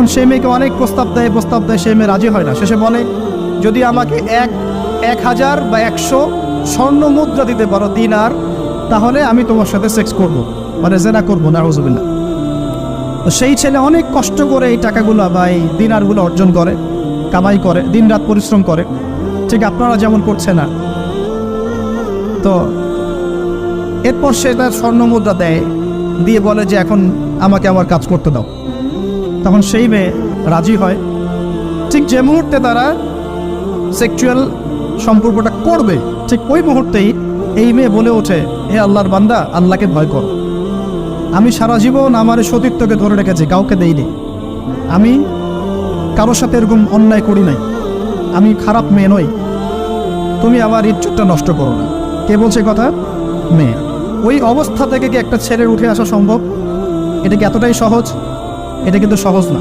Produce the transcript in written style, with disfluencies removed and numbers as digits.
এখন সেই মেয়েকে অনেক প্রস্তাব দেয়, সেই মেয়ে রাজি হয় না। শেষে বলে, যদি আমাকে 1000 বা 100 স্বর্ণ মুদ্রা দিতে পারো, দিনার, তাহলে আমি তোমার সাথে সেক্স করব, মানে জেনা করবো, নাউজুবিল্লাহ। তো সেই ছেলে অনেক কষ্ট করে এই টাকাগুলো বা এই দিনারগুলো অর্জন করে, কামাই করে, দিনরাত পরিশ্রম করে, ঠিক আপনারা যেমন করছে না। তো এরপর সে তার স্বর্ণ মুদ্রা দেয়, দিয়ে বলে যে এখন আমাকে আমার কাজ করতে দাও। তখন সেই মেয়ে রাজি হয়। ঠিক যে মুহূর্তে তারা সেক্সুয়াল সম্পর্কটা করবে, ঠিক ওই মুহূর্তেই এই মেয়ে বলে ওঠে, হে আল্লাহর বান্দা, আল্লাহকে ভয় কর। আমি সারা জীবন আমার সতীত্বকে ধরে রেখেছি, কাউকে দেইনি, আমি কারোর সাথে এরকম অন্যায় করি নাই, আমি খারাপ মেয়ে নই, তুমি আমার ইজ্জতটা নষ্ট করো না। কে বলছে কথা? মেয়ে। ওই অবস্থা থেকে কি একটা ছেলের উঠে আসা সম্ভব? এটা কি এতটাই সহজ? এটা কিন্তু সহজ না।